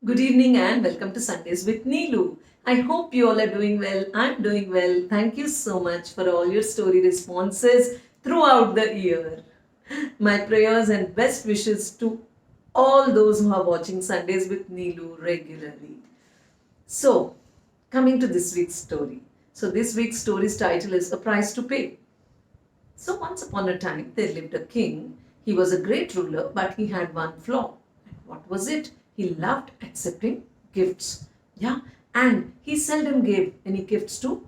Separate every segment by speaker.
Speaker 1: Good evening and welcome to Sundays with Neelu. I hope you all are doing well. I'm doing well. Thank you so much for all your story responses throughout the year. My prayers and best wishes to all those who are watching Sundays with Neelu regularly. So, coming to this week's story. So, this week's story's title is A Price to Pay. So, once upon a time, there lived a king. He was a great ruler, but he had one flaw. And what was it? He loved accepting gifts. Yeah, and he seldom gave any gifts to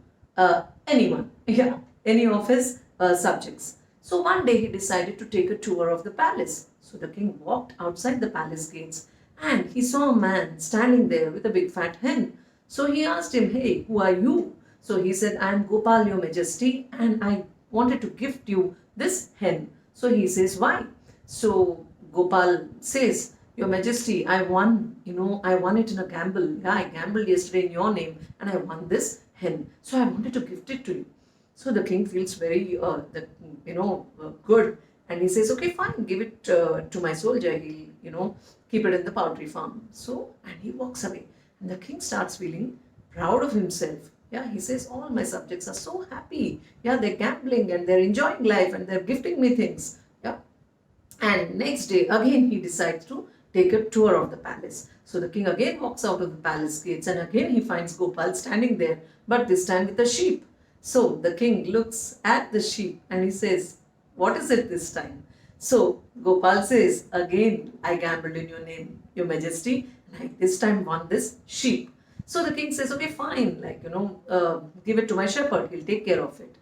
Speaker 1: anyone. Yeah, any of his subjects. So, one day he decided to take a tour of the palace. So, the king walked outside the palace gates and he saw a man standing there with a big fat hen. So, he asked him, "Hey, who are you?" So, he said, "I am Gopal, your majesty, and I wanted to gift you this hen." So he says, "Why?" So Gopal says, "Your Majesty, I won it in a gamble. Yeah, I gambled yesterday in your name and I won this hen. So I wanted to gift it to you." So the king feels very, good. And he says, "Okay, fine, give it to my soldier. He'll, keep it in the poultry farm." So, and he walks away. And the king starts feeling proud of himself. Yeah, he says, "All my subjects are so happy. Yeah, they're gambling and they're enjoying life and they're gifting me things." Yeah. And next day, again, he decides to take a tour of the palace. So the king again walks out of the palace gates and again he finds Gopal standing there, but this time with a sheep. So the king looks at the sheep and he says, "What is it this time?" So Gopal says, "Again, I gambled in your name, your majesty, and I this time won this sheep." So the king says, "Okay, fine, give it to my shepherd, he'll take care of it."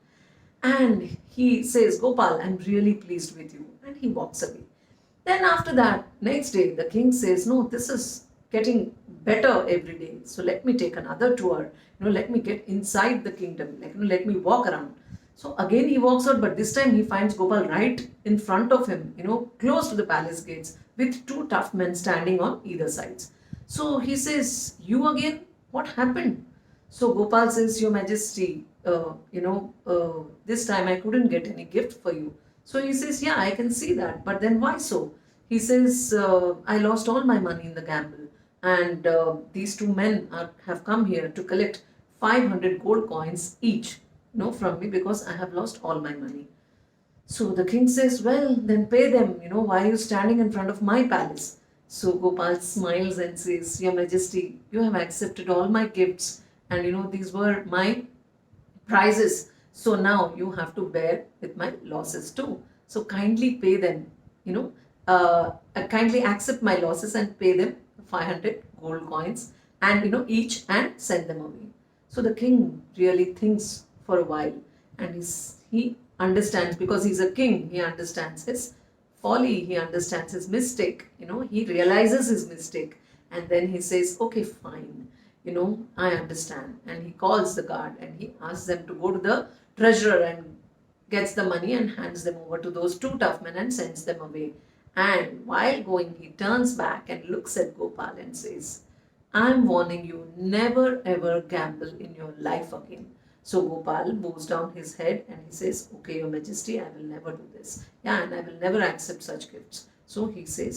Speaker 1: And he says, "Gopal, I'm really pleased with you." And he walks away. Then after that, next day, the king says, "No, this is getting better every day. So let me take another tour. Let me get inside the kingdom. Let me walk around." So again he walks out, but this time he finds Gopal right in front of him, close to the palace gates, with two tough men standing on either sides. So he says, "You again? What happened?" So Gopal says, "Your Majesty, this time I couldn't get any gift for you." So he says, "Yeah, I can see that, but then why so?" He says, "I lost all my money in the gamble, and these two men have come here to collect 500 gold coins each, from me because I have lost all my money." So the king says, "Well, then pay them. Why are you standing in front of my palace?" So Gopal smiles and says, "Your Majesty, you have accepted all my gifts, and these were my prizes. So now you have to bear with my losses too. So kindly pay them, kindly accept my losses and pay them 500 gold coins and, each and send them away." So the king really thinks for a while and he understands because he's a king, he understands his folly, he understands his mistake, he realizes his mistake and then he says, "Okay, fine. I understand." And he calls the guard and he asks them to go to the treasurer and gets the money and hands them over to those two tough men and sends them away. And while going, he turns back and looks at Gopal and says, "I'm warning you, never ever gamble in your life again." So Gopal bows down his head and he says, "Okay, Your Majesty, I will never do this. Yeah, and I will never accept such gifts." So he says,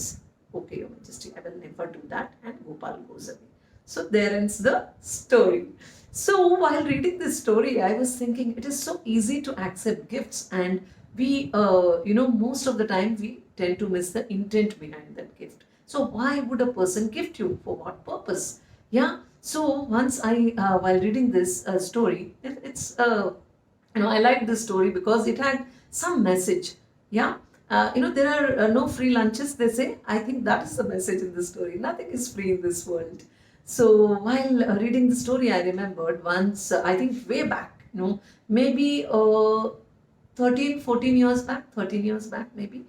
Speaker 1: "Okay, Your Majesty, I will never do that." And Gopal goes away. So there ends the story. So while reading this story, I was thinking it is so easy to accept gifts, and we, most of the time we tend to miss the intent behind that gift. So why would a person gift you? For what purpose? Yeah. So once while reading this story, I liked this story because it had some message. Yeah. There are no free lunches, they say. I think that is the message in the story. Nothing is free in this world. So while reading the story, I remembered once, I think way back, maybe 14 years back, 13 years back, maybe,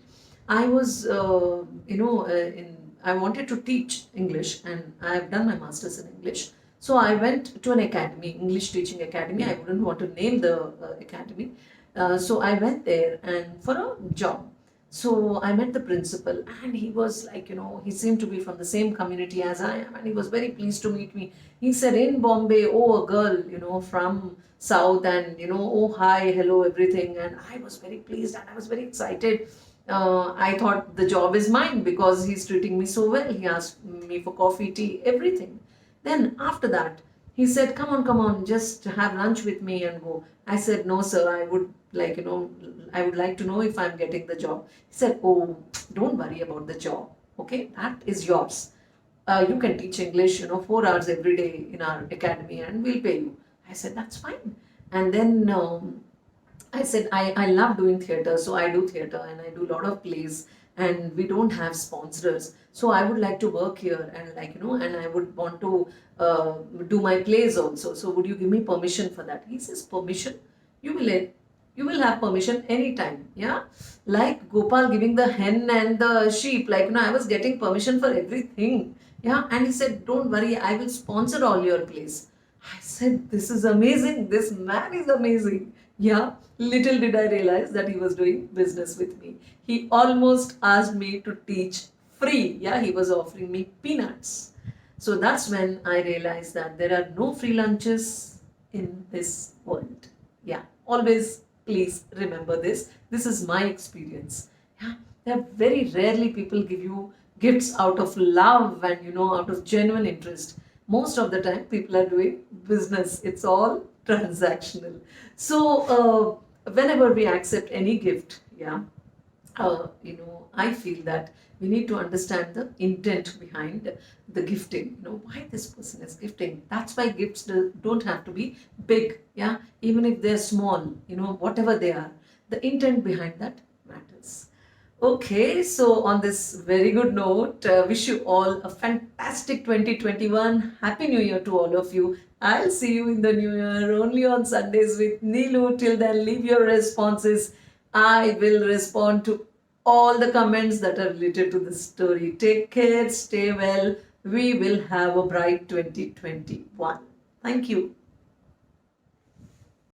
Speaker 1: I was, I wanted to teach English and I've done my master's in English. So I went to an academy, English teaching academy. I wouldn't want to name the academy. So I went there and for a job. So I met the principal and he was like, he seemed to be from the same community as I am and he was very pleased to meet me. He said, "In Bombay, oh, a girl, from South and, oh, hi, hello, everything." And I was very pleased and I was very excited. I thought the job is mine because he's treating me so well. He asked me for coffee, tea, everything. Then after that, he said, come on, just have lunch with me and go. I said, no, sir, I would I would like to know if I'm getting the job. He said, oh, don't worry about the job. Okay, that is yours. You can teach English, 4 hours every day in our academy and we'll pay you. I said, that's fine. And then I said, I love doing theater, so I do theater and I do a lot of plays, and we don't have sponsors. So I would like to work here and and I would want to do my plays also. So would you give me permission for that? He says, permission? You will you will have permission anytime. Yeah. Like Gopal giving the hen and the sheep, I was getting permission for everything. Yeah. And he said, don't worry, I will sponsor all your plays. I said, this is amazing. This man is amazing. Yeah, little did I realize that he was doing business with me. He almost asked me to teach free. Yeah, he was offering me peanuts. So that's when I realized that there are no free lunches in this world. Yeah, always please remember this. This is my experience. Yeah, there are very rarely people give you gifts out of love and out of genuine interest. Most of the time people are doing business. It's all transactional. So whenever we accept any gift, yeah, I feel that we need to understand the intent behind the gifting. Why this person is gifting. That's why gifts don't have to be big. Yeah, even if they're small, whatever they are, the intent behind that matters. Okay, so on this very good note, wish you all a fantastic 2021. Happy New Year to all of you. I'll see you in the new year only on Sundays with Neelu. Till then, leave your responses. I will respond to all the comments that are related to the story. Take care, stay well. We will have a bright 2021. Thank you.